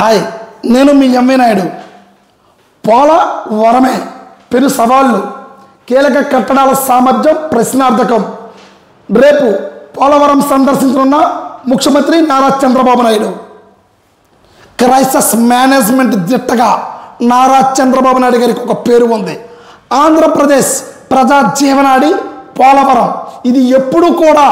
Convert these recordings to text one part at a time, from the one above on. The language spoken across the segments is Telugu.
హాయ్, నేను మీ ఎంవి నాయుడు. పోలవరమే పెను సవాళ్ళు, కీలక కట్టడాల సామర్థ్యం ప్రశ్నార్థకం. రేపు పోలవరం సందర్శించనున్న ముఖ్యమంత్రి నారా చంద్రబాబు నాయుడు. క్రైసిస్ మేనేజ్మెంట్ దిట్టగా నారా చంద్రబాబు నాయుడు గారికి ఒక పేరు ఉంది. ఆంధ్రప్రదేశ్ ప్రజా జీవనాడి పోలవరం. ఇది ఎప్పుడు కూడా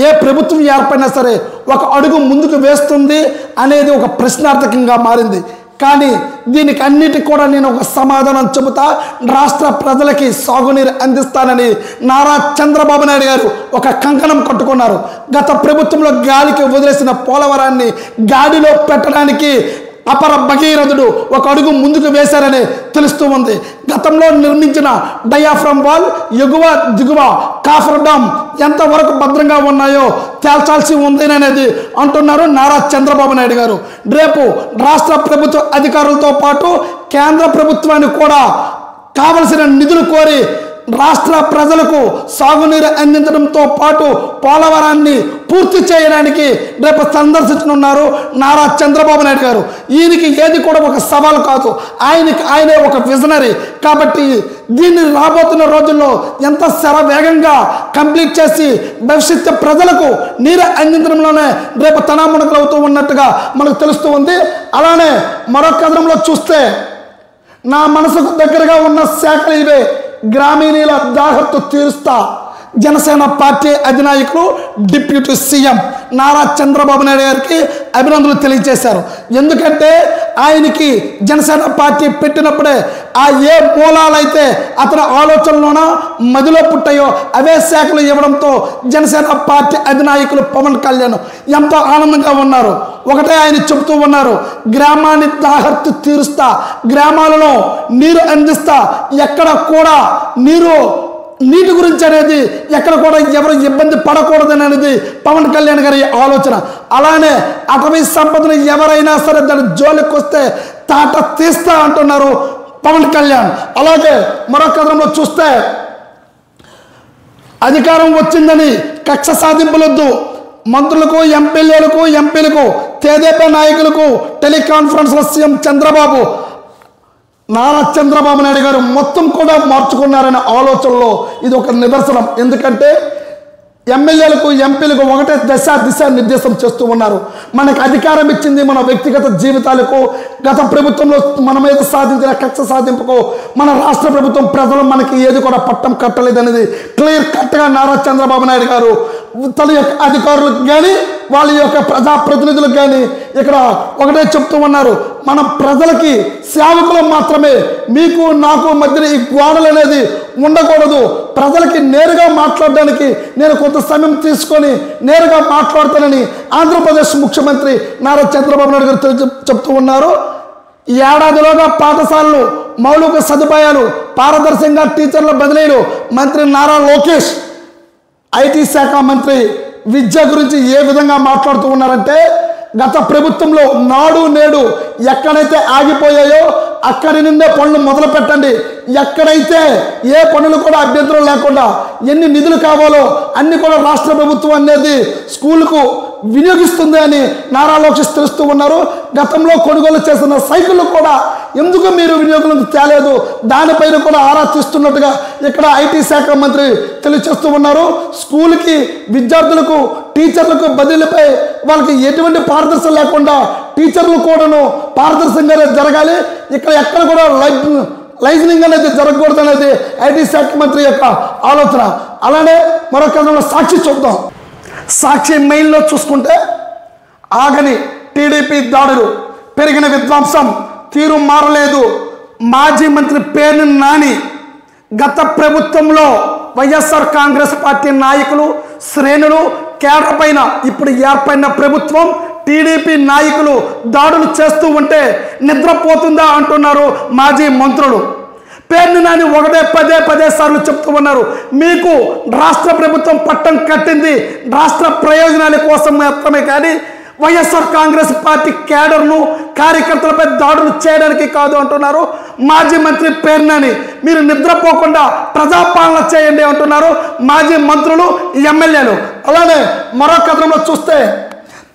ఏ ప్రభుత్వం ఏర్పడినా సరే ఒక అడుగు ముందుకు వేస్తుంది అనేది ఒక ప్రశ్నార్థకంగా మారింది. కానీ దీనికి అన్నిటికీ కూడా నేను ఒక సమాధానం చెబుతా. రాష్ట్ర ప్రజలకి సాగునీరు అందిస్తానని నారా చంద్రబాబు నాయుడు గారు ఒక కంకణం కట్టుకున్నారు. గత ప్రభుత్వంలో గాలికి వదిలేసిన పోలవరాన్ని గాడిలో పెట్టడానికి అపర భగీరథుడు ఒక అడుగు ముందుకు వేశారని తెలుస్తూ ఉంది. గతంలో నిర్మించిన డయాఫ్రమ్ వాల్, ఎగువ దిగువ కాఫర్ డామ్ ఎంతవరకు భద్రంగా ఉన్నాయో తేల్చాల్సి ఉంది అనేది అంటున్నారు నారా చంద్రబాబు నాయుడు గారు. రేపు రాష్ట్ర ప్రభుత్వ అధికారులతో పాటు కేంద్ర ప్రభుత్వాన్ని కూడా కావలసిన నిధులు కోరి రాష్ట్ర ప్రజలకు సాగునీరు అందించడంతో పాటు పోలవరాన్ని పూర్తి చేయడానికి రేపు సందర్శించనున్నారు నారా చంద్రబాబు నాయుడు గారు. ఈయనకి ఏది కూడా ఒక సవాల్ కాదు, ఆయనే ఒక విజనరీ. కాబట్టి దీన్ని రాబోతున్న రోజుల్లో ఎంత శరవేగంగా కంప్లీట్ చేసి భవిష్యత్తు ప్రజలకు నీరు అందించడంలోనే రేపు తనామునకలవుతూ ఉన్నట్టుగా మనకు తెలుస్తూ ఉంది. అలానే మరొక కథనంలో చూస్తే నా మనసుకు దగ్గరగా ఉన్న శాఖలు ఇవే. గ్రామీణుల దాహత్తు తీరుస్తా. జనసేన పార్టీ అధినాయకులు డిప్యూటీ సీఎం నారా చంద్రబాబు నాయుడు గారికి అభినందనలు తెలియజేశారు. ఎందుకంటే ఆయనకి జనసేన పార్టీ పెట్టినప్పుడే ఆ ఏ మూలాలైతే అతని ఆలోచనలోన మదిలో పుట్టాయో అవే శాఖలు ఇవ్వడంతో జనసేన పార్టీ అధినాయకులు పవన్ కళ్యాణ్ ఎంతో ఆనందంగా ఉన్నారు. ఒకటే ఆయన చెబుతూ ఉన్నారు, గ్రామాన్ని దాహత్తు తీరుస్తా, గ్రామాలలో నీరు అందిస్తా, ఎక్కడ కూడా నీటి గురించి అనేది ఎక్కడ కూడా ఎవరు ఇబ్బంది పడకూడదని అనేది పవన్ కళ్యాణ్ గారి ఆలోచన. అలానే అటవీ సంపదను ఎవరైనా సరే దాని జోలికి వస్తే తాట తీస్తా అంటున్నారు పవన్ కళ్యాణ్. అలాగే మరో కథనంలో చూస్తే అధికారం వచ్చిందని కక్ష సాధింపులొద్దు. మంత్రులకు, ఎంపీలకు, తెదేపా నాయకులకు టెలికాన్ఫరెన్స్లో సీఎం నారా చంద్రబాబు నాయుడు గారు మొత్తం కూడా మార్చుకున్నారనే ఆలోచనలో ఇది ఒక నిదర్శనం. ఎందుకంటే ఎమ్మెల్యేలకు, ఎంపీలకు ఒకటే దిశా నిర్దేశం చేస్తూ ఉన్నారు. మనకు అధికారం ఇచ్చింది మన వ్యక్తిగత జీవితాలకు, గత ప్రభుత్వంలో మన మీద సాధించిన కక్ష సాధింపుకు మన రాష్ట్ర ప్రభుత్వం ప్రజలు మనకి ఏది కూడా పట్టం కట్టలేదనేది క్లియర్ కట్గా నారా చంద్రబాబు నాయుడు గారు తన యొక్క అధికారులకు కానీ వాళ్ళ యొక్క ప్రజాప్రతినిధులకు కానీ ఇక్కడ ఒకటే చెప్తూ ఉన్నారు, మన ప్రజలకి సేవకులు మాత్రమే, మీకు నాకు మధ్య ఈ గోడలు అనేది ఉండకూడదు. ప్రజలకి నేరుగా మాట్లాడడానికి నేను కొంత సమయం తీసుకొని నేరుగా మాట్లాడతానని ఆంధ్రప్రదేశ్ ముఖ్యమంత్రి నారా చంద్రబాబు నాయుడు గారు చెప్తూ ఉన్నారు. ఈ ఏడాదిలోగా పాఠశాలలు మౌలిక సదుపాయాలు పారదర్శకంగా టీచర్ల బదిలీలు. మంత్రి నారా లోకేష్ ఐటీ శాఖ మంత్రి విద్య గురించి ఏ విధంగా మాట్లాడుతూ ఉన్నారంటే, గత ప్రభుత్వంలో నాడు నేడు ఎక్కడైతే ఆగిపోయాయో అక్కడి నుండే పనులు మొదలు పెట్టండి. ఎక్కడైతే ఏ పనులు కూడా అభ్యంతరం లేకుండా ఎన్ని నిధులు కావాలో అన్ని కూడా రాష్ట్ర ప్రభుత్వం అనేది స్కూల్కు వినియోగిస్తుంది అని నారా లోకేష్ తెలుస్తూ ఉన్నారు. గతంలో కొనుగోలు చేసిన సైకిళ్ళు కూడా ఎందుకు మీరు వినియోగంలోకి తేలేదు, దానిపైన కూడా ఆరా తీస్తున్నట్టుగా ఇక్కడ ఐటీ శాఖ మంత్రి తెలియజేస్తూ ఉన్నారు. స్కూల్కి విద్యార్థులకు, టీచర్లకు బదిలీపై వాళ్ళకి ఎటువంటి పారదర్శకత లేకుండా టీచర్లు కూడాను పారదర్శకంగానే జరగాలి. ఇక్కడ ఎక్కడ కూడా లైజనింగ్ అనేది జరగకూడదు అనేది ఐటీ శాఖ మంత్రి యొక్క ఆలోచన. అలానే మరొక కథలో సాక్షి చూద్దాం. సాక్షి మెయిల్లో చూసుకుంటే ఆగని టీడీపీ దాడులు, పెరిగిన విధ్వంసం, తీరు మారలేదు. మాజీ మంత్రి పేర్ని నాని గత ప్రభుత్వంలో వైఎస్ఆర్ కాంగ్రెస్ పార్టీ నాయకులు, శ్రేణులు, కేడర్ పైన ఇప్పుడు ఏర్పడిన ప్రభుత్వం టీడీపీ నాయకులు దాడులు చేస్తూ ఉంటే నిద్రపోతుందా అంటున్నారు మాజీ మంత్రులు. పేర్ని నాని ఒకటే పదే సార్లు చెప్తూ ఉన్నారు, మీకు రాష్ట్ర ప్రభుత్వం పట్టం కట్టింది రాష్ట్ర ప్రయోజనాల కోసం మాత్రమే, కానీ వైఎస్ఆర్ కాంగ్రెస్ పార్టీ కేడర్ను, కార్యకర్తలపై దాడులు చేయడానికి కాదు అంటున్నారు మాజీ మంత్రి పేర్ని నాని. మీరు నిద్రపోకుండా ప్రజాపాలన చేయండి అంటున్నారు మాజీ మంత్రులు, ఎమ్మెల్యేలు. అలానే మరో కథనంలో చూస్తే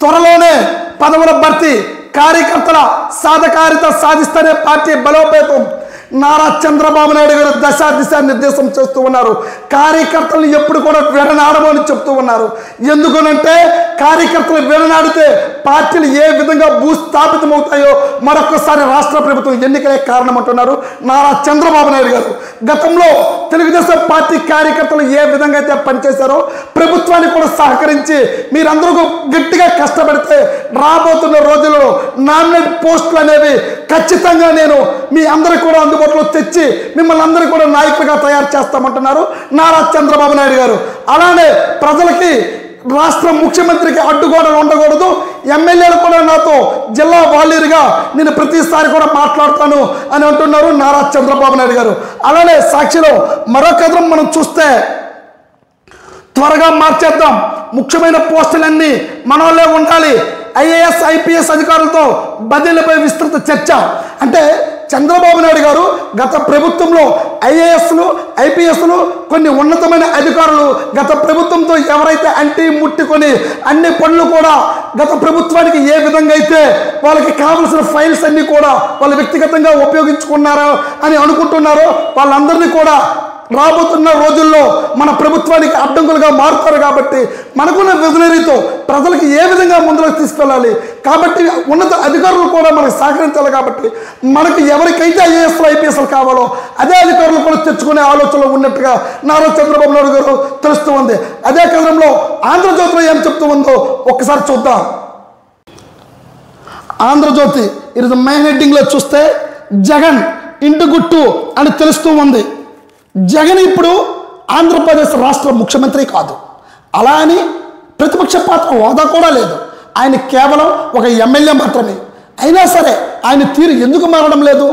త్వరలోనే పదవుల భర్తీ, కార్యకర్తల సాధకారిత సాధిస్తేనే పార్టీ బలోపేతం. నారా చంద్రబాబు నాయుడు గారు దశ దిశ నిర్దేశం చేస్తూ ఉన్నారు. కార్యకర్తలను ఎప్పుడు కూడా విడనాడమని చెప్తూ ఉన్నారు. ఎందుకనంటే కార్యకర్తలు విడనాడితే పార్టీలు ఏ విధంగా భూస్థాపితమవుతాయో మరొకసారి రాష్ట్ర ప్రభుత్వం ఎన్నికలే కారణం అంటున్నారు నారా చంద్రబాబు నాయుడు గారు. గతంలో తెలుగుదేశం పార్టీ కార్యకర్తలు ఏ విధంగా అయితే పనిచేశారో ప్రభుత్వానికి కూడా సహకరించి మీరందరూ గట్టిగా కష్టపడితే రాబోతున్న రోజుల్లో నామినేట్ పోస్టులు అనేవి ఖచ్చితంగా నేను మీ అందరికీ కూడా అందుబాటులో తెచ్చి మిమ్మల్ని అందరూ కూడా నాయకులుగా తయారు చేస్తామంటున్నారు నారా చంద్రబాబు నాయుడు గారు. అలానే ప్రజలకి రాష్ట్ర ముఖ్యమంత్రికి అడ్డుగోడలు ఉండకూడదు. ఎమ్మెల్యేలు కూడా నాతో జిల్లా వాలీరుగా నేను ప్రతిసారి కూడా మాట్లాడతాను అని అంటున్నారు నారా చంద్రబాబు నాయుడు గారు. అలానే సాక్షిలో మరో కథనం మనం చూస్తే త్వరగా మార్చేద్దాం, ముఖ్యమైన పోస్టులన్నీ మనోళ్ళే ఉండాలి. ఐఏఎస్ ఐపీఎస్ అధికారులతో బదిలీపై విస్తృత చర్చ. అంటే చంద్రబాబు నాయుడు గారు గత ప్రభుత్వంలో ఐఏఎస్లు ఐపీఎస్లు కొన్ని ఉన్నతమైన అధికారులు గత ప్రభుత్వంతో ఎవరైతే అంటి ముట్టుకొని అన్ని పనులు కూడా గత ప్రభుత్వానికి ఏ విధంగా అయితే వాళ్ళకి కావలసిన ఫైల్స్ అన్నీ కూడా వాళ్ళు వ్యక్తిగతంగా ఉపయోగించుకున్నారో అని అనుకుంటున్నారో వాళ్ళందరినీ కూడా రాబోతున్న రోజుల్లో మన ప్రభుత్వానికి అడ్డంకులుగా మారుతారు. కాబట్టి మనకున్న విజనరీతో ప్రజలకు ఏ విధంగా ముందుకు తీసుకెళ్ళాలి కాబట్టి ఉన్నత అధికారులు కూడా మనకు సహకరించాలి. కాబట్టి మనకు ఎవరికైతే ఐఏఎస్లు ఐపీఎస్లు కావాలో అదే అధికారులు కూడా తెచ్చుకునే ఆలోచనలో ఉన్నట్టుగా నారా చంద్రబాబు నాయుడు గారు తెలుస్తూ ఉంది. అదే క్రమంలో ఆంధ్రజ్యోతిలో ఏం చెప్తూ ఉందో ఒక్కసారి చూద్దాం. ఆంధ్రజ్యోతి ఈరోజు మెయిన్ హెడ్డింగ్లో చూస్తే జగన్ ఇంటి గుట్టు అని తెలుస్తూ ఉంది. జగన్ ఇప్పుడు ఆంధ్రప్రదేశ్ రాష్ట్ర ముఖ్యమంత్రి కాదు, అలా అని ప్రతిపక్ష పాత్ర హోదా కూడా లేదు. ఆయన కేవలం ఒక ఎమ్మెల్యే మాత్రమే. అయినా సరే ఆయన తీరు ఎందుకు మారడం లేదు?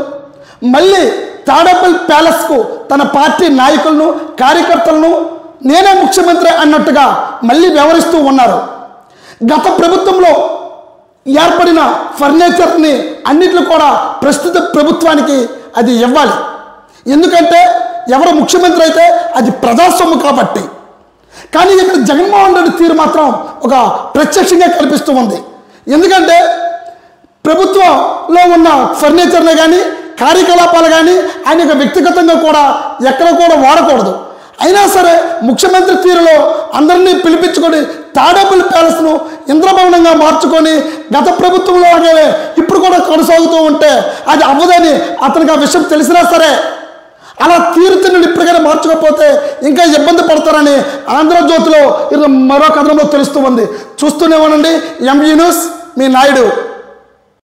మళ్ళీ తాడేపల్లి ప్యాలెస్కు తన పార్టీ నాయకులను కార్యకర్తలను నేనే ముఖ్యమంత్రి అన్నట్టుగా మళ్ళీ వ్యవహరిస్తూ ఉన్నారు. గత ప్రభుత్వంలో ఏర్పడిన ఫర్నిచర్ని అన్నిట్లు కూడా ప్రస్తుత ప్రభుత్వానికి అది ఇవ్వాలి. ఎందుకంటే ఎవరు ముఖ్యమంత్రి అయితే అది ప్రజాస్వామ్యం కాబట్టి. కానీ ఇక్కడ జగన్మోహన్ రెడ్డి తీరు మాత్రం ఒక ప్రత్యక్షంగా కనిపిస్తూ ఉంది. ఎందుకంటే ప్రభుత్వంలో ఉన్న ఫర్నిచర్ని కానీ కార్యకలాపాలు కానీ ఆయన వ్యక్తిగతంగా కూడా ఎక్కడ కూడా వాడకూడదు. అయినా సరే ముఖ్యమంత్రి తీరులో అందరినీ పిలిపించుకొని తాడేపల్లి ప్యాలెస్ను ఇంద్రభవనంగా మార్చుకొని గత ప్రభుత్వంలో ఇప్పుడు కూడా కొనసాగుతూ ఉంటే అది అవ్వదని అతనికి ఆ విషయం తెలిసినా సరే అలా తీరుతున్న ఇప్పటికైనా మార్చుకోకపోతే ఇంకా ఇబ్బంది పడతారని ఆంధ్రజ్యోతిలో మరో కథనంలో తెలుస్తూ ఉంది. చూస్తూనే ఉండండి ఎంఈ న్యూస్, మీ నాయుడు.